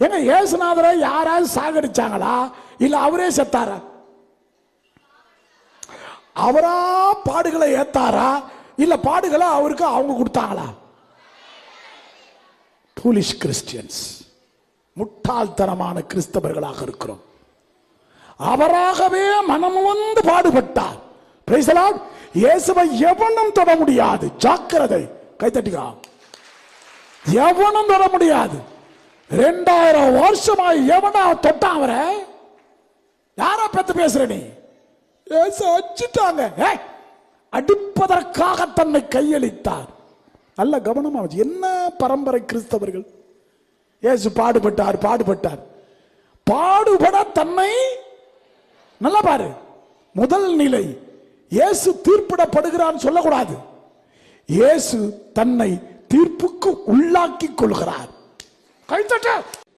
எங்க இயேசுநாதரை யாராவது சாகடிச்சாங்களா இல்ல அவரே செத்தாரா? அவரா பாடுகளை ஏத்தாரா இல்ல பாடுகளை அவருக்கு அவங்க கொடுத்தாங்களா? foolish Christians, முட்டாள்தனமான கிறிஸ்தவர்களாக இருக்கிறோம். அவராகவே மனம் வந்து பாடுபட்டார். Praise the Lord. இயேசுவை எவனும் தொட முடியாது. ஜாக்கிரதை. கைத்தட்டிக்கா. எவனும் தொட முடியாது. 2000 வருஷமாய் எவனா தொட்டான் அவரை? யாரா பத்தி பேசுற நீ? இயேசு அடிச்சிட்டாங்க. அடிப்பதற்காக தன்னை கையளித்தார். நல்ல கவனமா வச்சு. என்ன பரம்பரை கிறிஸ்தவர்கள்! இயேசு பாடுபட்டார் பாடுபட்டார். பாடுபட தன்னை, நல்லா பாரு, முதல் நிலை இயேசு தீர்ப்பிடப்படுகிறான்னு சொல்லக்கூடாது. இயேசு தன்னை தீர்ப்புக்கு உள்ளாக்கி கொள்கிறார். கைத்தட்ட.